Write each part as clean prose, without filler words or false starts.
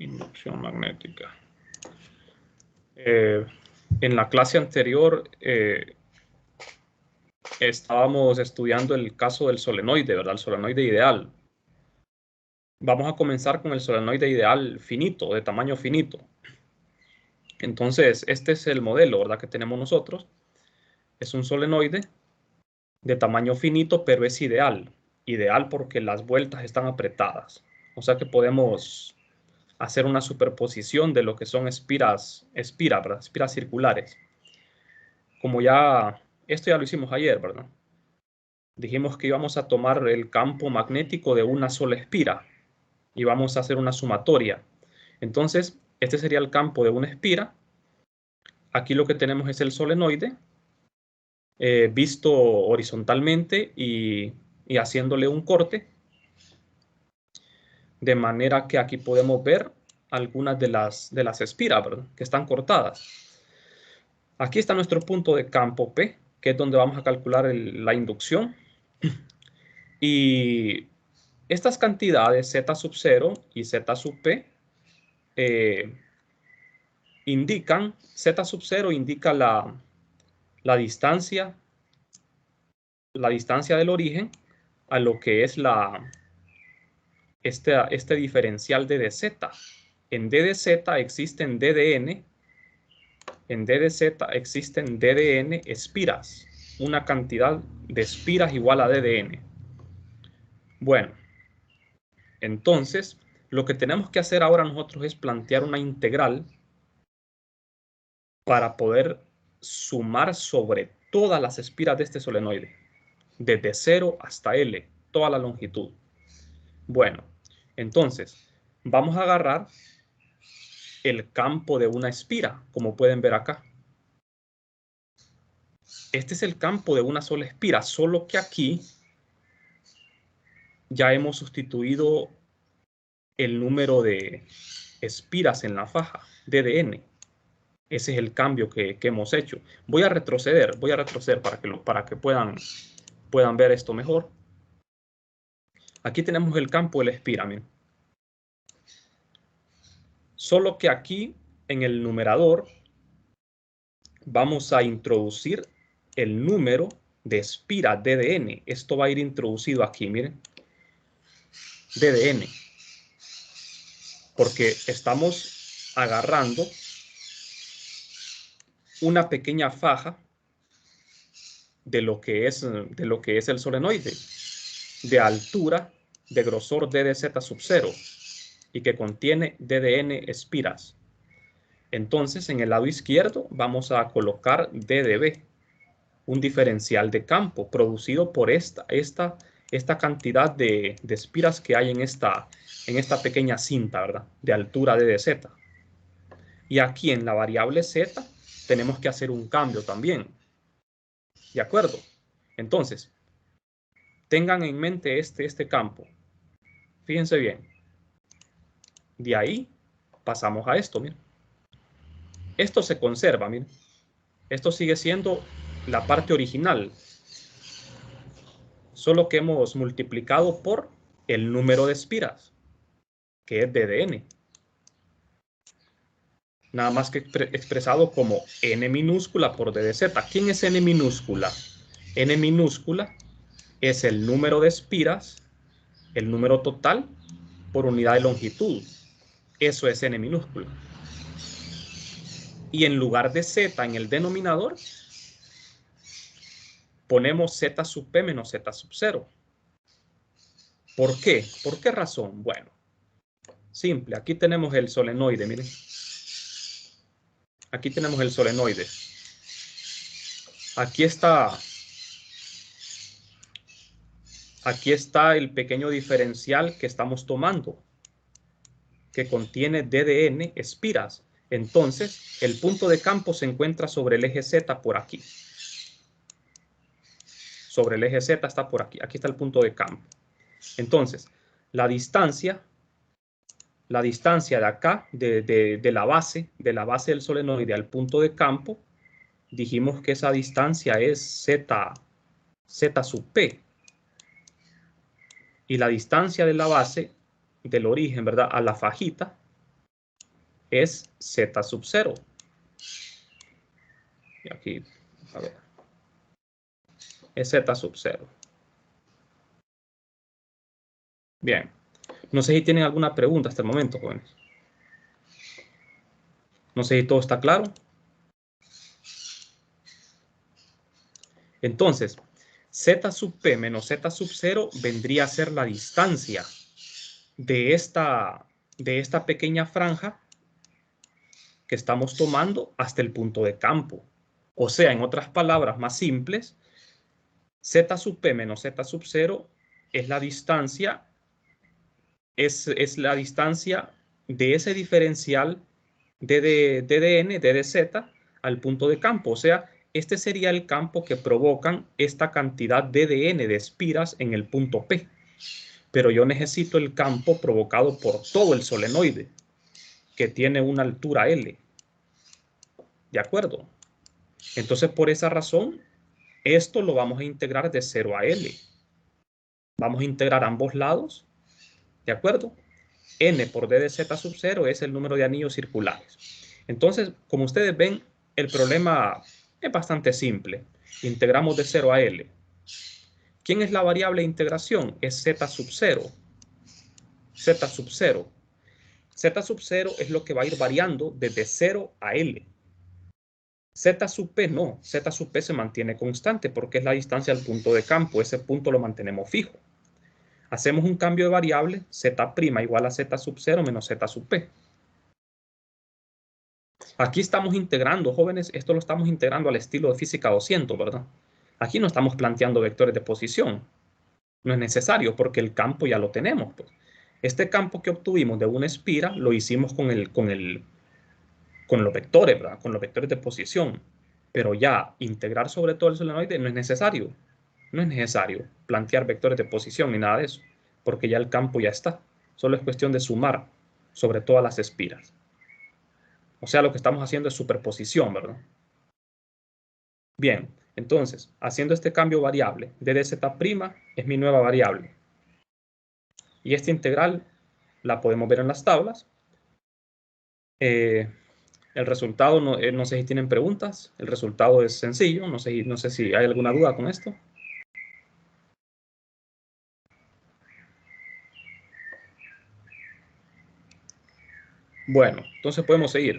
Inducción magnética. En la clase anterior estábamos estudiando el caso del solenoide, ¿verdad? El solenoide ideal. Vamos a comenzar con el solenoide ideal finito, de tamaño finito. Entonces, este es el modelo, ¿verdad?, que tenemos nosotros. Es un solenoide de tamaño finito, pero es ideal. Ideal porque las vueltas están apretadas. O sea que podemos hacer una superposición de lo que son espiras circulares. Como esto ya lo hicimos ayer, ¿verdad? Dijimos que íbamos a tomar el campo magnético de una sola espira y vamos a hacer una sumatoria. Entonces, este sería el campo de una espira. Aquí lo que tenemos es el solenoide visto horizontalmente y haciéndole un corte, de manera que aquí podemos ver algunas de las espiras, ¿verdad?, que están cortadas. Aquí está nuestro punto de campo P, que es donde vamos a calcular la inducción. Y estas cantidades Z sub 0 y Z sub P indican, Z sub 0 indica la distancia del origen a lo que es este diferencial de dz. En d de z existen d de n. En d de z existen d de n espiras. Una cantidad de espiras igual a d de n. Bueno, entonces lo que tenemos que hacer ahora nosotros es plantear una integral para poder sumar sobre todas las espiras de este solenoide, desde 0 hasta L, toda la longitud. Bueno, entonces vamos a agarrar el campo de una espira, como pueden ver acá. Este es el campo de una sola espira, solo que aquí ya hemos sustituido el número de espiras en la faja, d de n. Ese es el cambio que hemos hecho. Voy a retroceder para que puedan ver esto mejor. Aquí tenemos el campo de la espira, miren. Solo que aquí en el numerador vamos a introducir el número de espira d de n. Esto va a ir introducido aquí, miren. D de n. Porque estamos agarrando una pequeña faja de lo que es el solenoide, de altura, de grosor d de z sub 0, y que contiene d de n espiras. Entonces, en el lado izquierdo vamos a colocar d de b, un diferencial de campo producido por esta cantidad de espiras que hay en esta pequeña cinta, ¿verdad?, de altura d de z. Y aquí en la variable z tenemos que hacer un cambio también. ¿De acuerdo? Entonces, tengan en mente este campo. Fíjense bien. De ahí pasamos a esto, miren. Esto se conserva, miren. Esto sigue siendo la parte original. Solo que hemos multiplicado por el número de espiras, que es d de n. Nada más que expresado como n minúscula por d de z. ¿Quién es n minúscula? N minúscula es el número de espiras, el número total, por unidad de longitud. Eso es n minúscula. Y en lugar de z en el denominador, ponemos z sub p menos z sub 0. ¿Por qué? ¿Por qué razón? Bueno, simple. Aquí tenemos el solenoide, miren. Aquí tenemos el solenoide. Aquí está el pequeño diferencial que estamos tomando, que contiene d de n espiras. Entonces, el punto de campo se encuentra sobre el eje Z por aquí. Sobre el eje Z está por aquí. Aquí está el punto de campo. Entonces, la distancia de acá, de la base del solenoide al punto de campo, dijimos que esa distancia es Z sub P. Y la distancia de la base, del origen, ¿verdad?, a la fajita, es Z sub 0. Y aquí, a ver, es Z sub 0. Bien. No sé si tienen alguna pregunta hasta el momento, jóvenes. No sé si todo está claro. Entonces, Z sub P menos Z sub 0 vendría a ser la distancia de esta pequeña franja que estamos tomando hasta el punto de campo. O sea, en otras palabras más simples, Z sub P menos Z sub 0 es la distancia, es la distancia de ese diferencial de dn, de dz, al punto de campo. O sea, este sería el campo que provocan esta cantidad de dn de espiras en el punto P. Pero yo necesito el campo provocado por todo el solenoide, que tiene una altura L. ¿De acuerdo? Entonces, por esa razón, esto lo vamos a integrar de 0 a L. Vamos a integrar ambos lados. ¿De acuerdo? N por d de z sub 0 es el número de anillos circulares. Entonces, como ustedes ven, el problema es bastante simple. Integramos de 0 a L. ¿Quién es la variable de integración? Es z sub 0. Z sub 0. Z sub 0 es lo que va a ir variando desde 0 a L. Z sub P no. Z sub P se mantiene constante porque es la distancia al punto de campo. Ese punto lo mantenemos fijo. Hacemos un cambio de variable, z' igual a z sub 0 menos z sub P. Aquí estamos integrando, jóvenes, esto lo estamos integrando al estilo de física 200, ¿verdad? Aquí no estamos planteando vectores de posición. No es necesario porque el campo ya lo tenemos, pues. Este campo que obtuvimos de una espira lo hicimos con los vectores, ¿verdad? Con los vectores de posición. Pero ya integrar sobre todo el solenoide no es necesario. No es necesario plantear vectores de posición ni nada de eso, porque ya el campo ya está. Solo es cuestión de sumar sobre todas las espiras. O sea, lo que estamos haciendo es superposición, ¿verdad? Bien, entonces, haciendo este cambio variable, d de z' es mi nueva variable. Y esta integral la podemos ver en las tablas. El resultado, no sé si tienen preguntas. El resultado es sencillo. No sé si hay alguna duda con esto. Bueno, entonces podemos seguir.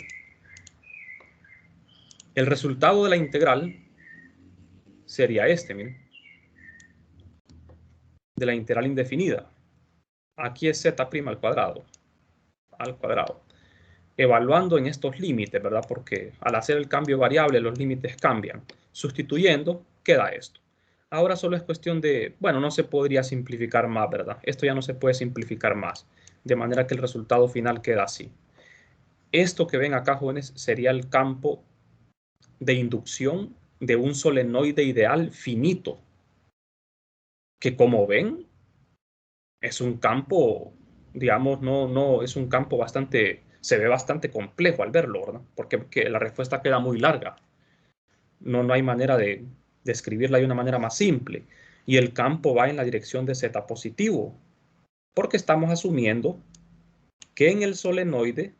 El resultado de la integral sería este, miren. De la integral indefinida. Aquí es z' al cuadrado. Al cuadrado. Evaluando en estos límites, ¿verdad? Porque al hacer el cambio variable, los límites cambian. Sustituyendo, queda esto. Ahora solo es cuestión de, bueno, no se podría simplificar más, ¿verdad? Esto ya no se puede simplificar más. De manera que el resultado final queda así. Esto que ven acá, jóvenes, sería el campo de inducción de un solenoide ideal finito. Que como ven, es un campo, digamos, no es un campo bastante, se ve bastante complejo al verlo, ¿verdad? Porque la respuesta queda muy larga. No hay manera de escribirla de una manera más simple. Y el campo va en la dirección de z positivo, porque estamos asumiendo que en el solenoide,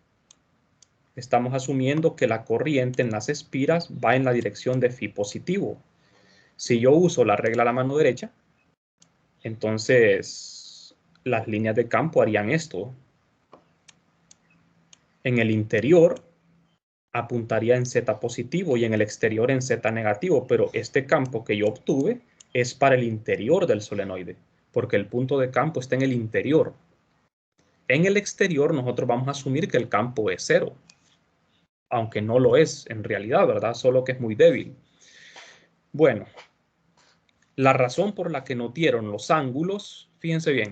estamos asumiendo que la corriente en las espiras va en la dirección de phi positivo. Si yo uso la regla a la mano derecha, entonces las líneas de campo harían esto. En el interior apuntaría en Z positivo y en el exterior en Z negativo, pero este campo que yo obtuve es para el interior del solenoide, porque el punto de campo está en el interior. En el exterior nosotros vamos a asumir que el campo es cero, aunque no lo es en realidad, ¿verdad? Solo que es muy débil. Bueno, la razón por la que nos dieron los ángulos, fíjense bien,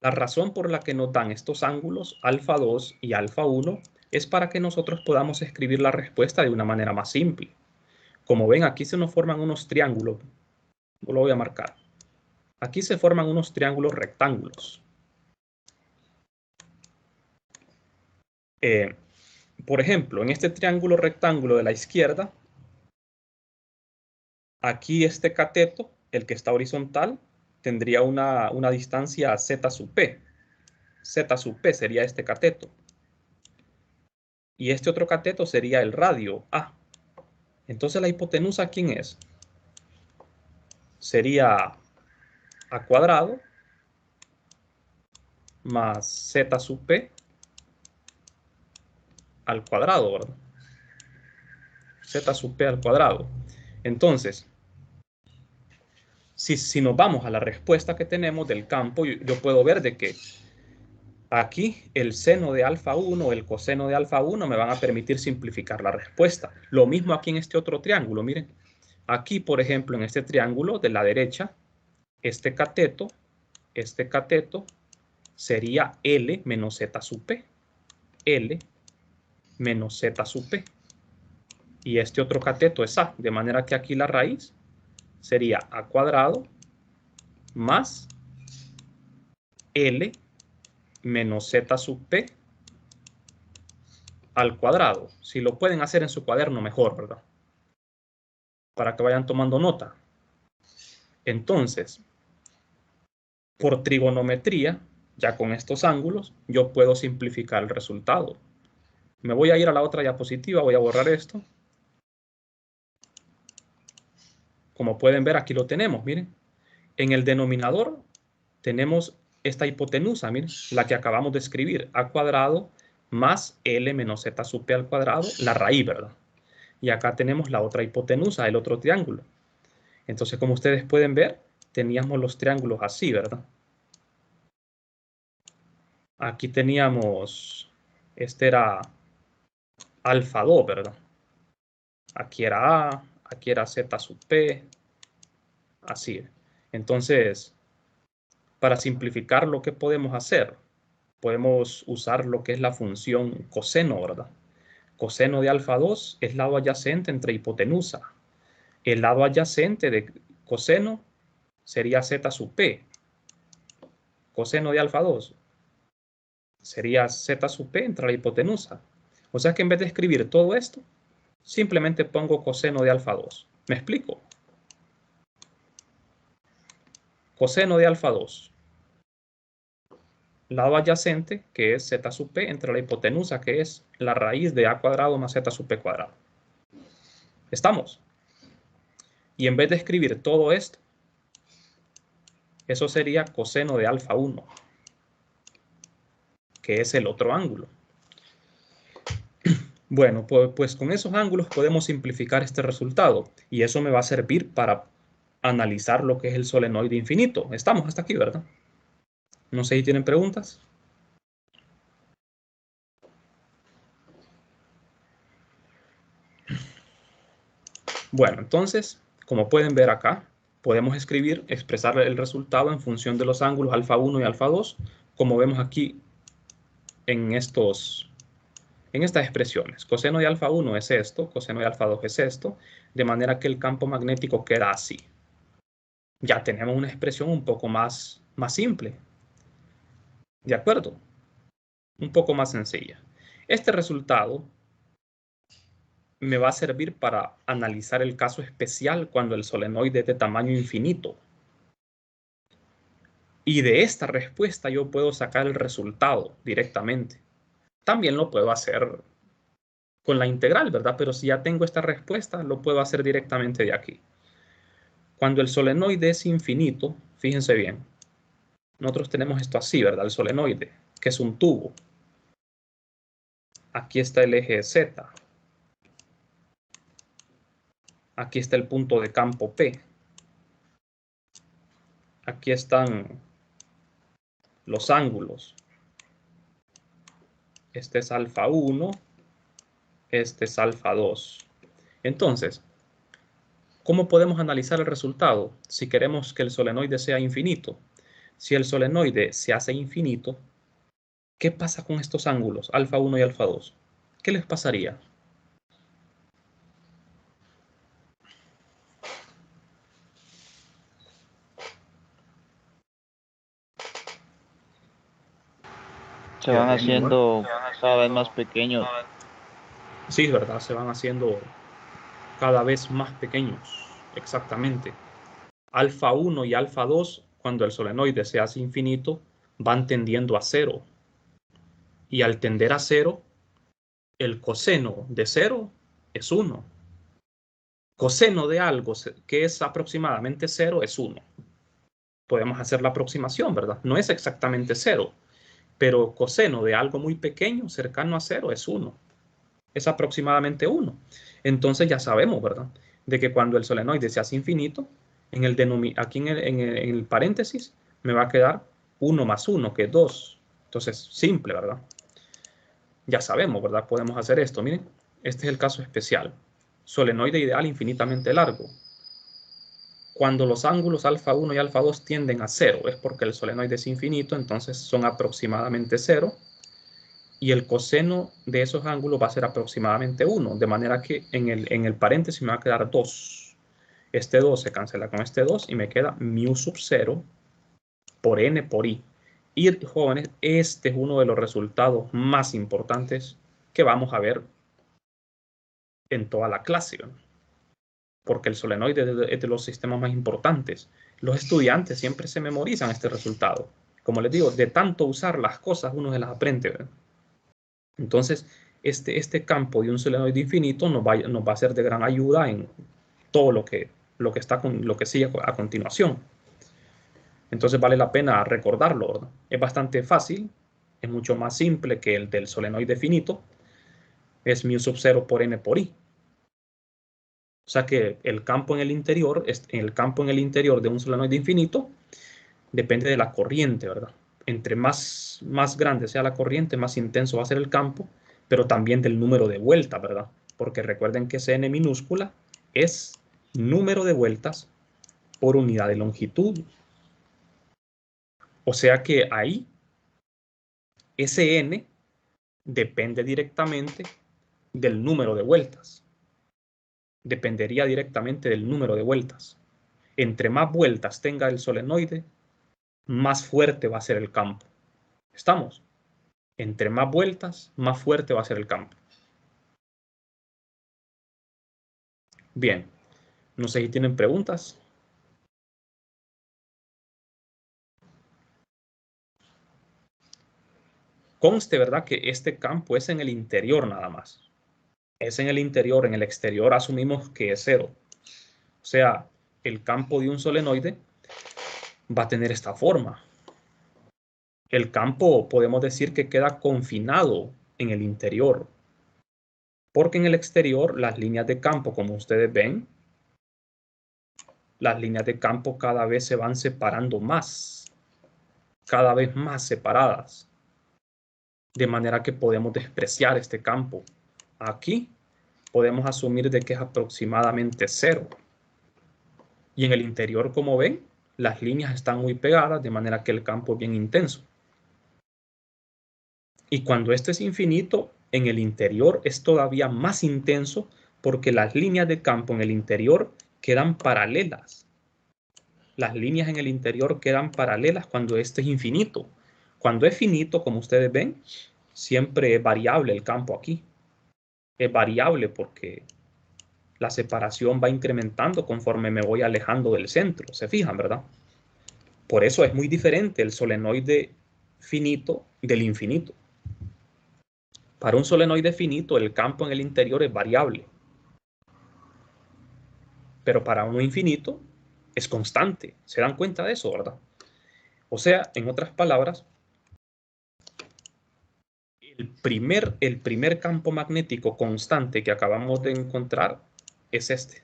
la razón por la que nos dan estos ángulos, alfa 2 y alfa 1, es para que nosotros podamos escribir la respuesta de una manera más simple. Como ven, aquí se nos forman unos triángulos. Lo voy a marcar. Aquí se forman unos triángulos rectángulos. Por ejemplo, en este triángulo rectángulo de la izquierda, aquí este cateto, el que está horizontal, tendría una distancia z sub p. Z sub P sería este cateto. Y este otro cateto sería el radio A. Entonces la hipotenusa, ¿quién es? Sería A cuadrado más Z sub P al cuadrado, ¿verdad? Z sub P al cuadrado. Entonces, si nos vamos a la respuesta que tenemos del campo, yo puedo ver de que aquí el seno de alfa 1 o el coseno de alfa 1 me van a permitir simplificar la respuesta. Lo mismo aquí en este otro triángulo, miren. Aquí, por ejemplo, en este triángulo de la derecha, este cateto sería L menos Z sub P. L menos Z sub P. Y este otro cateto es A, de manera que aquí la raíz sería A cuadrado más L menos Z sub P al cuadrado. Si lo pueden hacer en su cuaderno, mejor, ¿verdad? Para que vayan tomando nota. Entonces, por trigonometría, ya con estos ángulos, yo puedo simplificar el resultado. Me voy a ir a la otra diapositiva, voy a borrar esto. Como pueden ver, aquí lo tenemos, miren. En el denominador tenemos esta hipotenusa, miren, la que acabamos de escribir, A cuadrado más L menos Z sub P al cuadrado, la raíz, ¿verdad? Y acá tenemos la otra hipotenusa, el otro triángulo. Entonces, como ustedes pueden ver, teníamos los triángulos así, ¿verdad? Aquí teníamos, este era alfa 2, ¿verdad? Aquí era A, aquí era Z sub P, así. Entonces, para simplificar lo que podemos hacer, podemos usar lo que es la función coseno, ¿verdad? Coseno de alfa 2 es lado adyacente entre hipotenusa. El lado adyacente de coseno sería Z sub P. Coseno de alfa 2 sería Z sub P entre la hipotenusa. O sea que en vez de escribir todo esto, simplemente pongo coseno de alfa 2. ¿Me explico? Coseno de alfa 2. Lado adyacente, que es Z sub P, entre la hipotenusa, que es la raíz de A cuadrado más Z sub P cuadrado. ¿Estamos? Y en vez de escribir todo esto, eso sería coseno de alfa 1, que es el otro ángulo. Bueno, pues con esos ángulos podemos simplificar este resultado y eso me va a servir para analizar lo que es el solenoide infinito. Estamos hasta aquí, ¿verdad? No sé si tienen preguntas. Bueno, entonces, como pueden ver acá, podemos expresar el resultado en función de los ángulos alfa 1 y alfa 2, como vemos aquí en estas expresiones. Coseno de alfa 1 es esto, coseno de alfa 2 es esto, de manera que el campo magnético queda así. Ya tenemos una expresión un poco más simple. ¿De acuerdo? Un poco más sencilla. Este resultado me va a servir para analizar el caso especial cuando el solenoide es de tamaño infinito. Y de esta respuesta yo puedo sacar el resultado directamente. También lo puedo hacer con la integral, ¿verdad? Pero si ya tengo esta respuesta, lo puedo hacer directamente de aquí. Cuando el solenoide es infinito, fíjense bien, nosotros tenemos esto así, ¿verdad? El solenoide, que es un tubo. Aquí está el eje Z. Aquí está el punto de campo P. Aquí están los ángulos. Este es alfa 1, este es alfa 2. Entonces, ¿cómo podemos analizar el resultado si queremos que el solenoide sea infinito? Si el solenoide se hace infinito, ¿qué pasa con estos ángulos, alfa 1 y alfa 2? ¿Qué les pasaría? Se van haciendo cada vez más pequeños. Sí, es verdad, se van haciendo cada vez más pequeños. Exactamente. Alfa 1 y alfa 2, cuando el solenoide se hace infinito, van tendiendo a cero. Y al tender a 0, el coseno de 0 es 1. Coseno de algo que es aproximadamente 0 es 1. Podemos hacer la aproximación, ¿verdad? No es exactamente 0, pero coseno de algo muy pequeño, cercano a 0, es 1. Es aproximadamente 1. Entonces ya sabemos, ¿verdad? De que cuando el solenoide se hace infinito, aquí en el paréntesis me va a quedar 1 más 1, que es 2. Entonces, simple, ¿verdad? Ya sabemos, ¿verdad? Podemos hacer esto. Miren, este es el caso especial. Solenoide ideal infinitamente largo. Cuando los ángulos alfa 1 y alfa 2 tienden a 0, es porque el solenoide es infinito, entonces son aproximadamente 0. Y el coseno de esos ángulos va a ser aproximadamente 1, de manera que en el paréntesis me va a quedar 2. Este 2 se cancela con este 2 y me queda mu sub 0 por n por i. Y jóvenes, este es uno de los resultados más importantes que vamos a ver en toda la clase, ¿no? Porque el solenoide es de los sistemas más importantes. Los estudiantes siempre se memorizan este resultado. Como les digo, de tanto usar las cosas uno se las aprende, ¿verdad? Entonces, este campo de un solenoide infinito nos va a ser de gran ayuda en todo lo que sigue a continuación. Entonces vale la pena recordarlo, ¿verdad? Es bastante fácil, es mucho más simple que el del solenoide finito. Es mu sub 0 por n por i. O sea que el campo en el interior de un solenoide infinito depende de la corriente, ¿verdad? Entre más grande sea la corriente, más intenso va a ser el campo, pero también del número de vueltas, ¿verdad? Porque recuerden que ese n minúscula es número de vueltas por unidad de longitud. O sea que ahí ese n depende directamente del número de vueltas. Dependería directamente del número de vueltas. Entre más vueltas tenga el solenoide, más fuerte va a ser el campo. ¿Estamos? Entre más vueltas, más fuerte va a ser el campo. Bien, no sé si tienen preguntas. Conste, ¿verdad? Que este campo es en el interior nada más. Es en el interior, en el exterior asumimos que es 0. O sea, el campo de un solenoide va a tener esta forma. El campo podemos decir que queda confinado en el interior, porque en el exterior las líneas de campo, como ustedes ven, las líneas de campo cada vez se van separando más, cada vez más separadas, de manera que podemos despreciar este campo. Aquí podemos asumir de que es aproximadamente 0. Y en el interior, como ven, las líneas están muy pegadas, de manera que el campo es bien intenso. Y cuando este es infinito, en el interior es todavía más intenso porque las líneas de campo en el interior quedan paralelas. Las líneas en el interior quedan paralelas cuando este es infinito. Cuando es finito, como ustedes ven, siempre es variable el campo aquí. Es variable porque la separación va incrementando conforme me voy alejando del centro. ¿Se fijan, verdad? Por eso es muy diferente el solenoide finito del infinito. Para un solenoide finito, el campo en el interior es variable. Pero para uno infinito, es constante. ¿Se dan cuenta de eso, verdad? O sea, en otras palabras, el primer campo magnético constante que acabamos de encontrar es este.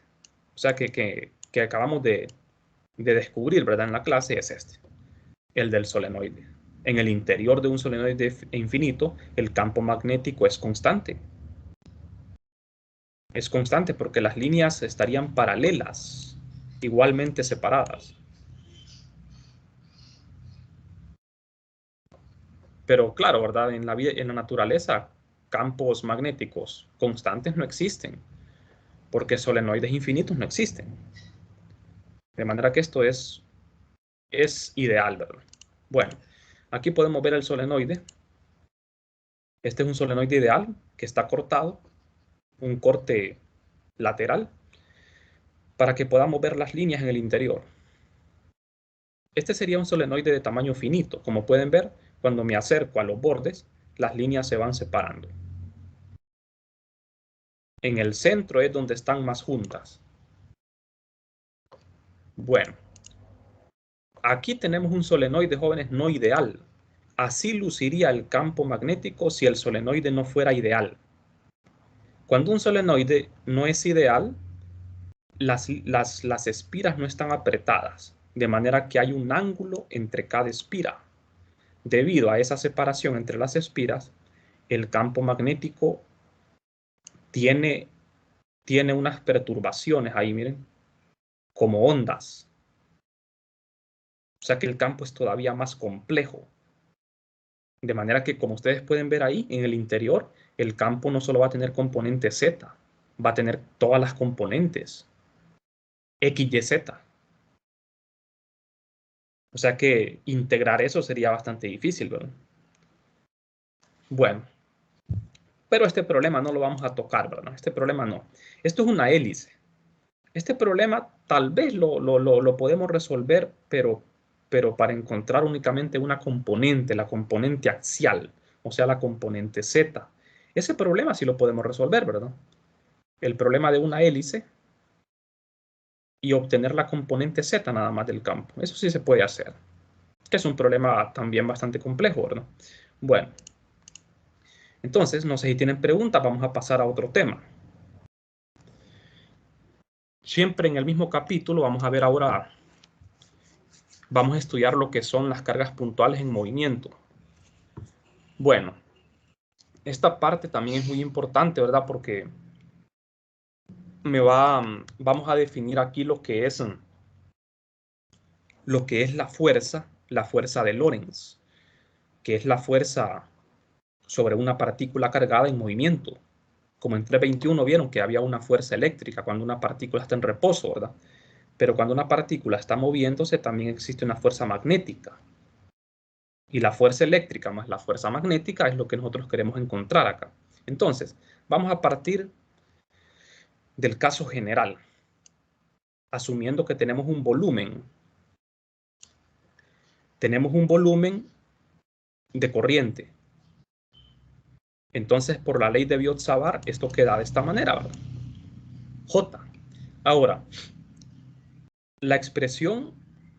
O sea, que acabamos de descubrir, ¿verdad? En la clase es este, el del solenoide. En el interior de un solenoide infinito, el campo magnético es constante. Es constante porque las líneas estarían paralelas, igualmente separadas. Pero claro, ¿verdad? En la naturaleza, campos magnéticos constantes no existen, porque solenoides infinitos no existen. De manera que esto es ideal, ¿verdad? Bueno, aquí podemos ver el solenoide. Este es un solenoide ideal que está cortado, un corte lateral, para que podamos ver las líneas en el interior. Este sería un solenoide de tamaño finito. Como pueden ver, cuando me acerco a los bordes, las líneas se van separando. En el centro es donde están más juntas. Bueno, aquí tenemos un solenoide, jóvenes, no ideal. Así luciría el campo magnético si el solenoide no fuera ideal. Cuando un solenoide no es ideal, las espiras no están apretadas, de manera que hay un ángulo entre cada espira. Debido a esa separación entre las espiras, el campo magnético tiene unas perturbaciones ahí, miren, como ondas. O sea que el campo es todavía más complejo. De manera que, como ustedes pueden ver ahí, en el interior, el campo no solo va a tener componente Z, va a tener todas las componentes, X, Y, Z. O sea que integrar eso sería bastante difícil, ¿verdad? Bueno, pero este problema no lo vamos a tocar, ¿verdad? Este problema no. Esto es una hélice. Este problema tal vez lo podemos resolver, pero para encontrar únicamente una componente, la componente axial, o sea, la componente Z. Ese problema sí lo podemos resolver, ¿verdad? El problema de una hélice y obtener la componente Z nada más del campo. Eso sí se puede hacer, que es un problema también bastante complejo, ¿verdad? Bueno, entonces, no sé si tienen preguntas, vamos a pasar a otro tema. Siempre en el mismo capítulo vamos a ver ahora, vamos a estudiar lo que son las cargas puntuales en movimiento. Bueno, esta parte también es muy importante, ¿verdad? Porque vamos a definir aquí lo que es la fuerza de Lorentz, que es la fuerza sobre una partícula cargada en movimiento. Como en 321 vieron que había una fuerza eléctrica cuando una partícula está en reposo, ¿verdad? Pero cuando una partícula está moviéndose también existe una fuerza magnética. Y la fuerza eléctrica más la fuerza magnética es lo que nosotros queremos encontrar acá. Entonces, vamos a partir del caso general, asumiendo que tenemos un volumen. Tenemos un volumen de corriente. Entonces, por la ley de Biot-Savart, esto queda de esta manera, ¿verdad? J. Ahora, la expresión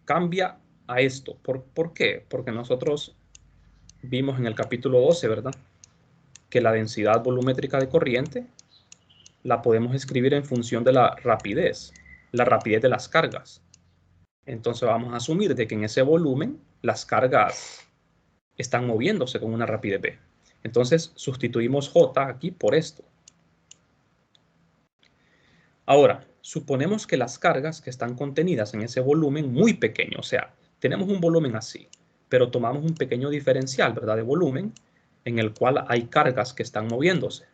cambia a esto. ¿Por qué? Porque nosotros vimos en el capítulo 12, ¿verdad? Que la densidad volumétrica de corriente la podemos escribir en función de la rapidez de las cargas. Entonces vamos a asumir de que en ese volumen las cargas están moviéndose con una rapidez v. Entonces sustituimos J aquí por esto. Ahora, suponemos que las cargas que están contenidas en ese volumen muy pequeño, o sea, tenemos un volumen así, pero tomamos un pequeño diferencial, ¿verdad? De volumen en el cual hay cargas que están moviéndose.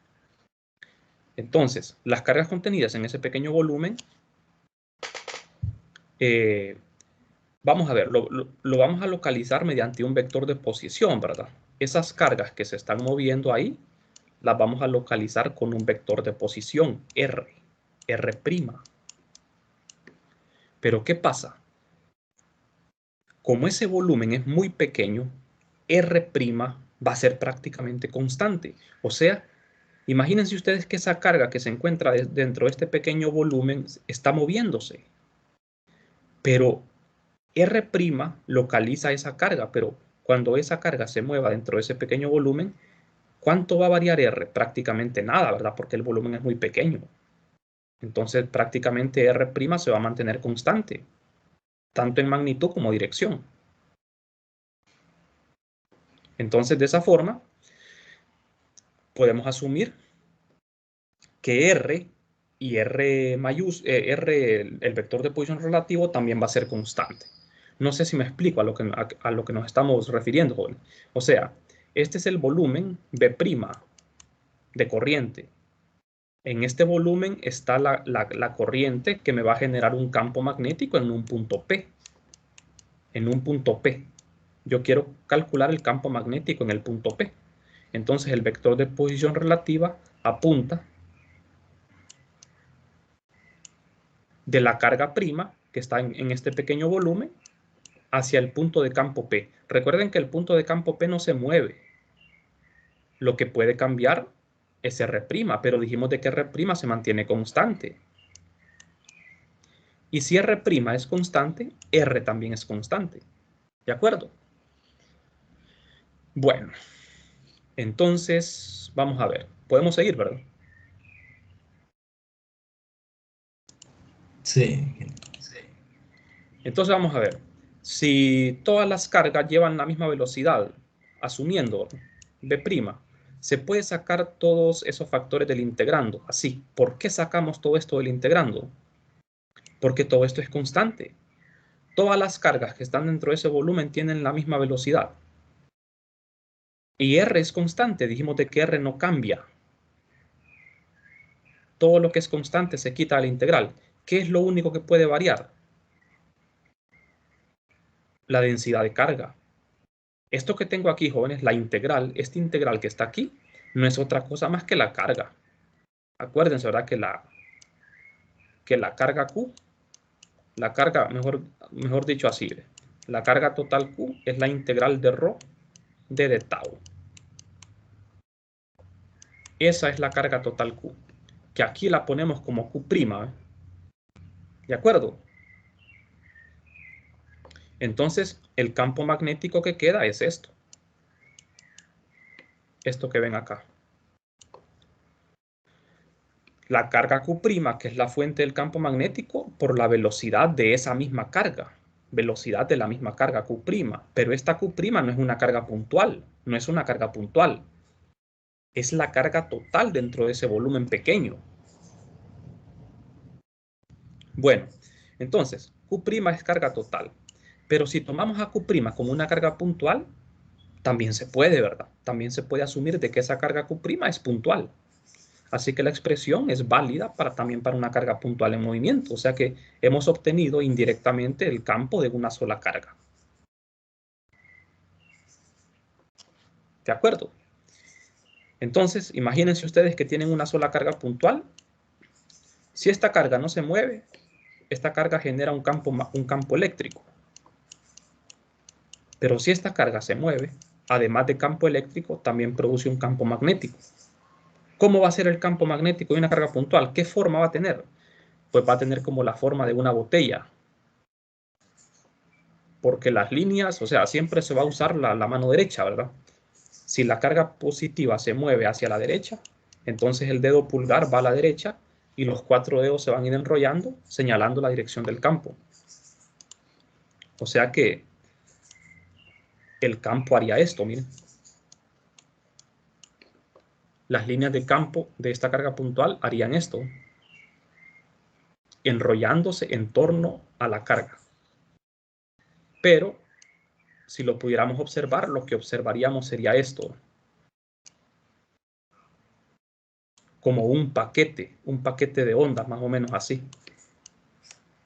Entonces, las cargas contenidas en ese pequeño volumen, vamos a ver, lo vamos a localizar mediante un vector de posición, ¿verdad? Esas cargas que se están moviendo ahí, las vamos a localizar con un vector de posición, R'. Pero ¿qué pasa? Como ese volumen es muy pequeño, R' va a ser prácticamente constante. O sea, imagínense ustedes que esa carga que se encuentra dentro de este pequeño volumen está moviéndose. Pero R' localiza esa carga, pero cuando esa carga se mueva dentro de ese pequeño volumen, ¿cuánto va a variar R? Prácticamente nada, ¿verdad? Porque el volumen es muy pequeño. Entonces, prácticamente R' se va a mantener constante, tanto en magnitud como dirección. Entonces, de esa forma, podemos asumir que R y R el vector de posición relativo, también va a ser constante. No sé si me explico a lo que nos estamos refiriendo, joven. O sea, este es el volumen B' de corriente. En este volumen está la corriente que me va a generar un campo magnético en un punto P. En un punto P. Yo quiero calcular el campo magnético en el punto P. Entonces el vector de posición relativa apunta de la carga prima que está en este pequeño volumen hacia el punto de campo P. Recuerden que el punto de campo P no se mueve. Lo que puede cambiar es R', pero dijimos de que R' se mantiene constante. Y si R' es constante, R también es constante. ¿De acuerdo? Bueno, entonces vamos a ver. Podemos seguir, ¿verdad? Sí. Entonces vamos a ver. Si todas las cargas llevan la misma velocidad, asumiendo B', se puede sacar todos esos factores del integrando. Así, ¿por qué sacamos todo esto del integrando? Porque todo esto es constante. Todas las cargas que están dentro de ese volumen tienen la misma velocidad. Y R es constante. Dijimos de que R no cambia. Todo lo que es constante se quita al integral. ¿Qué es lo único que puede variar? La densidad de carga. Esto que tengo aquí, jóvenes, la integral, este integral que está aquí, no es otra cosa más que la carga. Acuérdense, ¿verdad? Que la carga Q, la carga, mejor dicho así, la carga total Q es la integral de ρ de tau. Esa es la carga total Q, que aquí la ponemos como Q', ¿de acuerdo? Entonces, el campo magnético que queda es esto. Esto que ven acá. La carga Q', que es la fuente del campo magnético, por la velocidad de esa misma carga. Velocidad de la misma carga Q'. Pero esta Q' no es una carga puntual. No es una carga puntual. Es la carga total dentro de ese volumen pequeño. Bueno, entonces, Q' es carga total. Pero si tomamos a Q' como una carga puntual, también se puede, ¿verdad? También se puede asumir de que esa carga Q' es puntual. Así que la expresión es válida también para una carga puntual en movimiento. O sea que hemos obtenido indirectamente el campo de una sola carga. ¿De acuerdo? Entonces, imagínense ustedes que tienen una sola carga puntual. Si esta carga no se mueve, esta carga genera un campo eléctrico. Pero si esta carga se mueve, además de campo eléctrico, también produce un campo magnético. ¿Cómo va a ser el campo magnético de una carga puntual? ¿Qué forma va a tener? Pues va a tener como la forma de una botella. Porque las líneas, o sea, siempre se va a usar la mano derecha, ¿verdad? Si la carga positiva se mueve hacia la derecha, entonces el dedo pulgar va a la derecha y los 4 dedos se van a ir enrollando, señalando la dirección del campo. O sea que el campo haría esto, miren. Las líneas de campo de esta carga puntual harían esto, enrollándose en torno a la carga. Pero si lo pudiéramos observar, lo que observaríamos sería esto, como un paquete de ondas, más o menos así.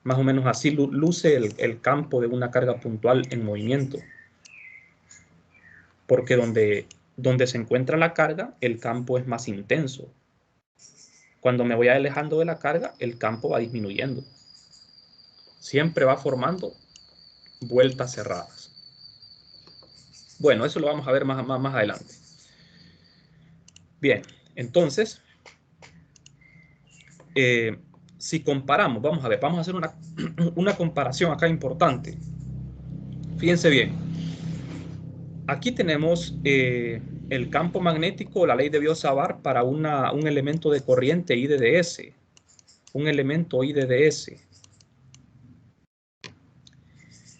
Más o menos así luce el campo de una carga puntual en movimiento. Porque donde se encuentra la carga, el campo es más intenso. Cuando me voy alejando de la carga, el campo va disminuyendo. Siempre va formando vueltas cerradas. Bueno, eso lo vamos a ver más adelante. Bien, entonces, si comparamos, vamos a hacer una comparación acá importante. Fíjense bien. Aquí tenemos el campo magnético, la ley de Biot-Savart para un elemento de corriente IDDS. Un elemento IDDS.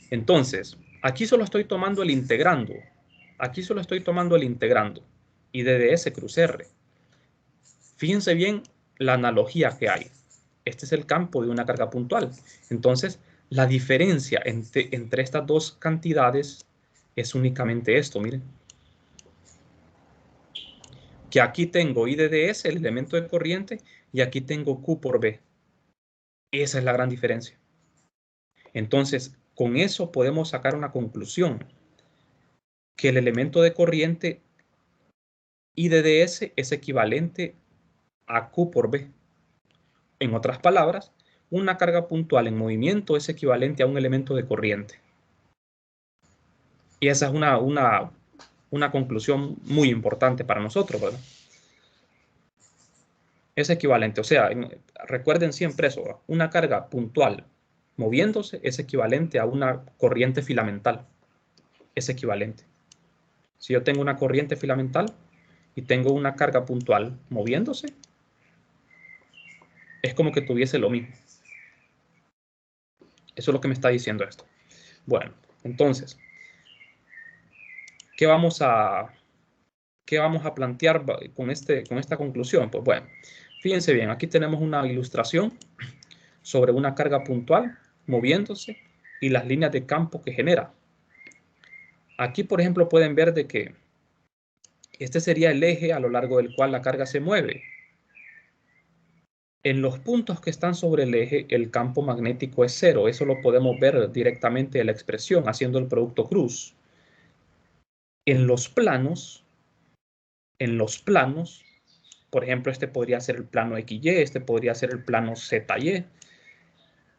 Entonces, aquí solo estoy tomando el integrando. Aquí solo estoy tomando el integrando. IDDS cruz R. Fíjense bien la analogía que hay. Este es el campo de una carga puntual. Entonces, la diferencia entre estas dos cantidades es únicamente esto, miren. Que aquí tengo IDDS, el elemento de corriente, y aquí tengo Q por B. Esa es la gran diferencia. Entonces, con eso podemos sacar una conclusión. Que el elemento de corriente IDDS es equivalente a Q por B. En otras palabras, una carga puntual en movimiento es equivalente a un elemento de corriente. Y esa es una conclusión muy importante para nosotros, ¿verdad? Es equivalente, o sea, recuerden siempre eso, ¿verdad? Una carga puntual moviéndose es equivalente a una corriente filamental. Es equivalente. Si yo tengo una corriente filamental y tengo una carga puntual moviéndose, es como que tuviese lo mismo. Eso es lo que me está diciendo esto. Bueno, entonces, ¿qué vamos a plantear con esta conclusión? Pues bueno, fíjense bien, aquí tenemos una ilustración sobre una carga puntual moviéndose y las líneas de campo que genera. Aquí, por ejemplo, pueden ver de que este sería el eje a lo largo del cual la carga se mueve. En los puntos que están sobre el eje, el campo magnético es cero. Eso lo podemos ver directamente en la expresión, haciendo el producto cruz. En los planos, por ejemplo, este podría ser el plano XY, este podría ser el plano ZY.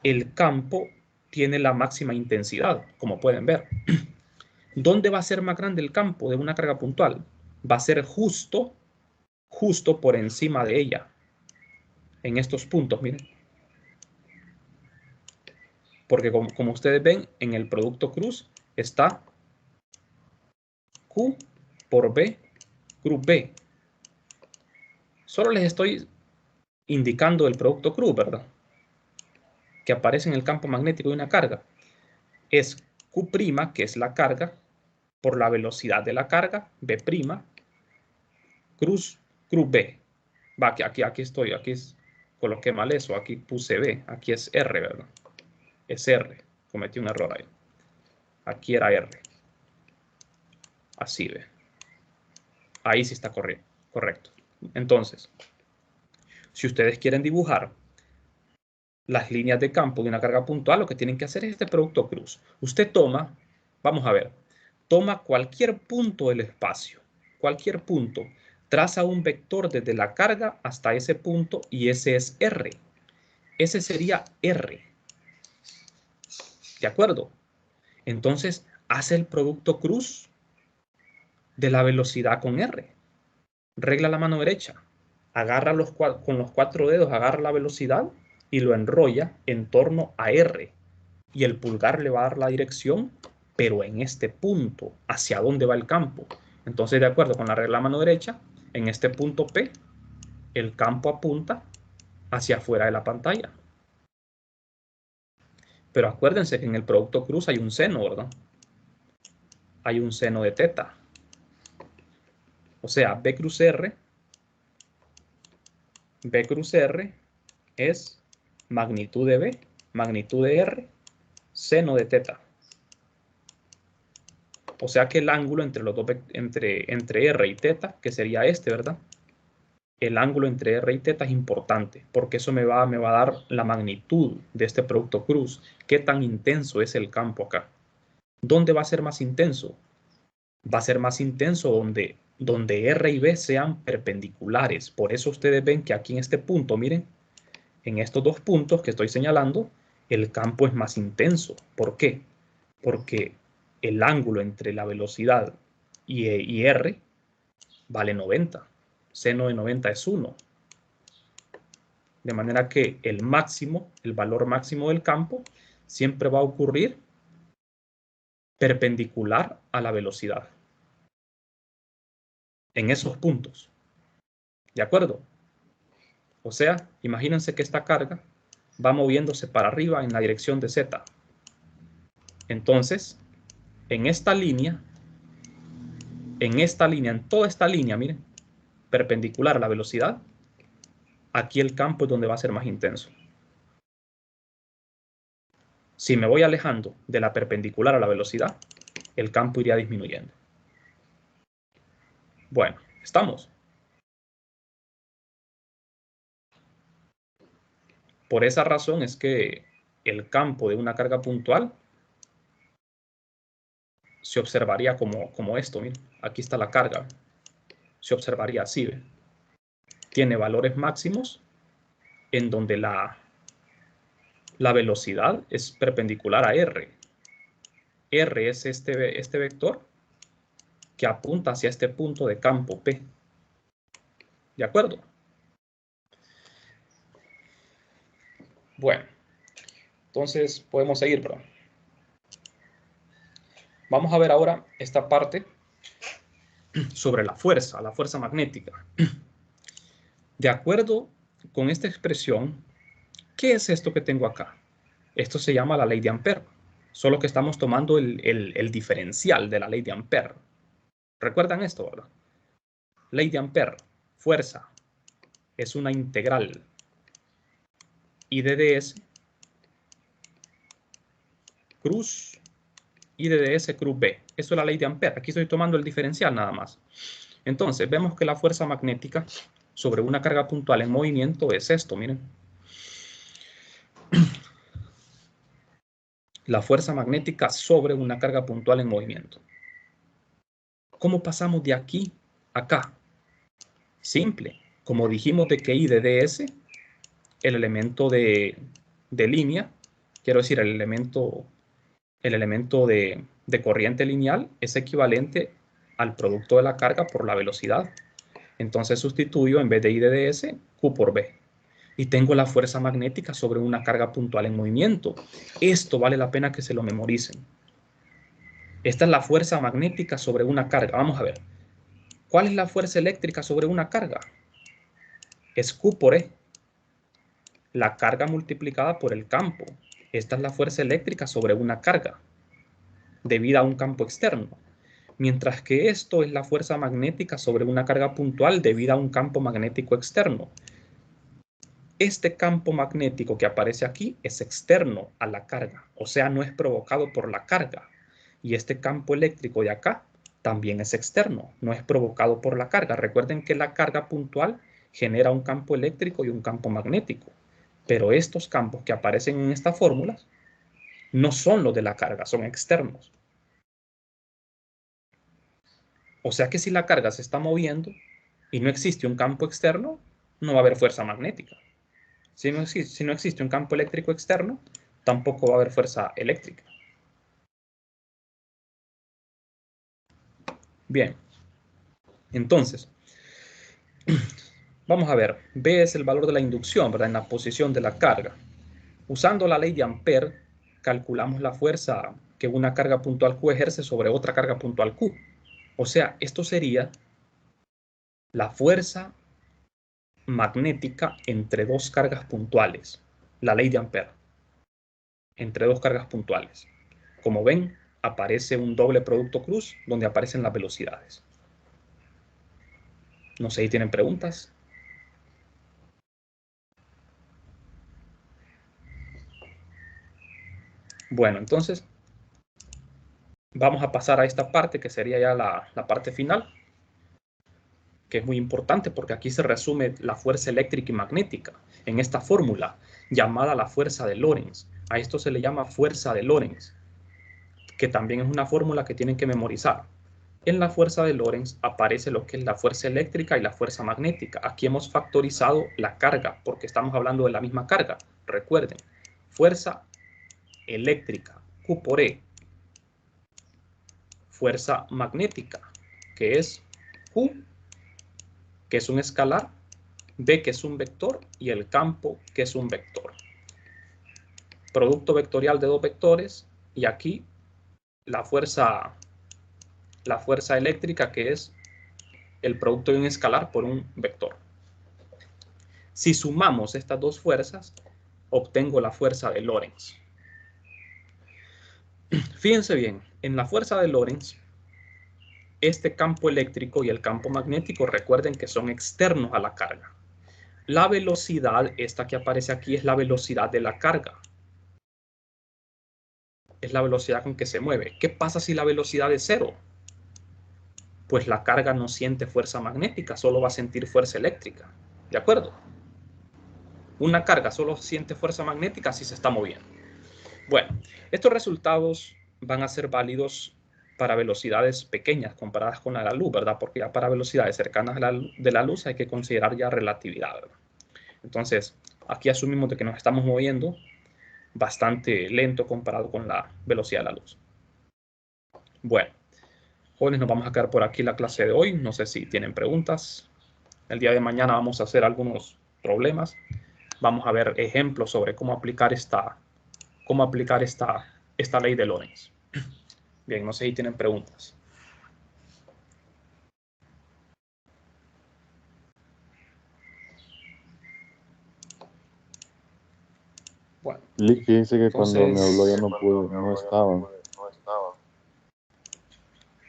El campo tiene la máxima intensidad, como pueden ver. ¿Dónde va a ser más grande el campo de una carga puntual? Va a ser justo por encima de ella. En estos puntos, miren. Porque como ustedes ven, en el producto cruz está Q por B, cruz B. Solo les estoy indicando el producto cruz, ¿verdad? Que aparece en el campo magnético de una carga. Es Q', que es la carga, por la velocidad de la carga, B', cruz B. Va, aquí estoy, coloqué mal eso, aquí puse B, aquí es R, ¿verdad? Es R, cometí un error ahí. Aquí era R. Así ve. Ahí sí está correcto. Entonces, si ustedes quieren dibujar las líneas de campo de una carga puntual, lo que tienen que hacer es este producto cruz. Usted toma, vamos a ver, toma cualquier punto del espacio, cualquier punto, traza un vector desde la carga hasta ese punto y ese es R. Ese sería R. ¿De acuerdo? Entonces, hace el producto cruz de la velocidad con R. Regla la mano derecha. Agarra con los 4 dedos, agarra la velocidad y lo enrolla en torno a R. Y el pulgar le va a dar la dirección, pero en este punto, hacia dónde va el campo. Entonces, de acuerdo con la regla de la mano derecha, en este punto P, el campo apunta hacia afuera de la pantalla. Pero acuérdense que en el producto cruz hay un seno, ¿verdad? Hay un seno de teta. O sea, B cruz R es magnitud de B, magnitud de R, seno de teta. O sea que el ángulo entre los dos, entre R y teta, que sería este, ¿verdad? El ángulo entre R y teta es importante, porque eso me va a dar la magnitud de este producto cruz. ¿Qué tan intenso es el campo acá? ¿Dónde va a ser más intenso? Va a ser más intenso donde R y B sean perpendiculares. Por eso ustedes ven que aquí en este punto, miren, en estos dos puntos que estoy señalando, el campo es más intenso. ¿Por qué? Porque el ángulo entre la velocidad y R vale 90. Seno de 90 es 1. De manera que el valor máximo del campo, siempre va a ocurrir perpendicular a la velocidad. En esos puntos. ¿De acuerdo? O sea, imagínense que esta carga va moviéndose para arriba en la dirección de Z. Entonces, en esta línea, en toda esta línea, miren, perpendicular a la velocidad, aquí el campo es donde va a ser más intenso. Si me voy alejando de la perpendicular a la velocidad, el campo iría disminuyendo. Bueno, ¿estamos? Por esa razón es que el campo de una carga puntual se observaría como esto. Miren, aquí está la carga. Se observaría así. ¿Ve? Tiene valores máximos en donde la velocidad es perpendicular a R. R es este vector que apunta hacia este punto de campo P. ¿De acuerdo? Bueno, entonces podemos seguir, perdón. Vamos a ver ahora esta parte sobre la fuerza magnética. De acuerdo con esta expresión, ¿qué es esto que tengo acá? Esto se llama la ley de Ampère, solo que estamos tomando el diferencial de la ley de Ampère. ¿Recuerdan esto, verdad? Ley de Ampère, fuerza, es una integral I de ds cruz I de ds cruz B. Eso es la ley de Ampère. Aquí estoy tomando el diferencial nada más. Entonces, vemos que la fuerza magnética sobre una carga puntual en movimiento es esto, miren. La fuerza magnética sobre una carga puntual en movimiento. ¿Cómo pasamos de aquí a acá? Simple. Como dijimos de que I de ds, el elemento de línea, quiero decir, el elemento de corriente lineal es equivalente al producto de la carga por la velocidad. Entonces sustituyo en vez de I de ds, Q por B. Y tengo la fuerza magnética sobre una carga puntual en movimiento. Esto vale la pena que se lo memoricen. Esta es la fuerza magnética sobre una carga. Vamos a ver. ¿Cuál es la fuerza eléctrica sobre una carga? Es Q por E. La carga multiplicada por el campo. Esta es la fuerza eléctrica sobre una carga, debida a un campo externo. Mientras que esto es la fuerza magnética sobre una carga puntual debida a un campo magnético externo. Este campo magnético que aparece aquí es externo a la carga, o sea, no es provocado por la carga. Y este campo eléctrico de acá también es externo, no es provocado por la carga. Recuerden que la carga puntual genera un campo eléctrico y un campo magnético. Pero estos campos que aparecen en estas fórmulas no son los de la carga, son externos. O sea que si la carga se está moviendo y no existe un campo externo, no va a haber fuerza magnética. Si no existe un campo eléctrico externo, tampoco va a haber fuerza eléctrica. Bien, entonces, vamos a ver, B es el valor de la inducción, ¿verdad? En la posición de la carga. Usando la ley de Ampère, calculamos la fuerza que una carga puntual Q ejerce sobre otra carga puntual Q. O sea, esto sería la fuerza magnética entre dos cargas puntuales. La ley de Ampère. Entre dos cargas puntuales. Como ven, aparece un doble producto cruz donde aparecen las velocidades. No sé si tienen preguntas. Bueno, entonces vamos a pasar a esta parte que sería ya la parte final, que es muy importante porque aquí se resume la fuerza eléctrica y magnética en esta fórmula llamada la fuerza de Lorentz. A esto se le llama fuerza de Lorentz, que también es una fórmula que tienen que memorizar. En la fuerza de Lorentz aparece lo que es la fuerza eléctrica y la fuerza magnética. Aquí hemos factorizado la carga porque estamos hablando de la misma carga. Recuerden, fuerza eléctrica, Q por E. Fuerza magnética, que es Q, que es un escalar, B, que es un vector, y el campo, que es un vector. Producto vectorial de dos vectores, y aquí la fuerza eléctrica, que es el producto de un escalar por un vector. Si sumamos estas dos fuerzas, obtengo la fuerza de Lorentz. Fíjense bien, en la fuerza de Lorentz, este campo eléctrico y el campo magnético, recuerden que son externos a la carga. La velocidad, esta que aparece aquí, es la velocidad de la carga. Es la velocidad con que se mueve. ¿Qué pasa si la velocidad es cero? Pues la carga no siente fuerza magnética, solo va a sentir fuerza eléctrica. ¿De acuerdo? Una carga solo siente fuerza magnética si se está moviendo. Bueno, estos resultados van a ser válidos para velocidades pequeñas comparadas con la luz, ¿verdad? Porque ya para velocidades cercanas de la luz hay que considerar ya relatividad, ¿verdad? Entonces, aquí asumimos de que nos estamos moviendo bastante lento comparado con la velocidad de la luz. Bueno, Jóvenes, nos vamos a quedar por aquí la clase de hoy. No sé si tienen preguntas. El día de mañana vamos a hacer algunos problemas. Vamos a ver ejemplos sobre cómo aplicar esta ley de Lorentz. Bien, no sé si tienen preguntas. Bueno, Fíjense que entonces, cuando me habló ya no pude, no estaba.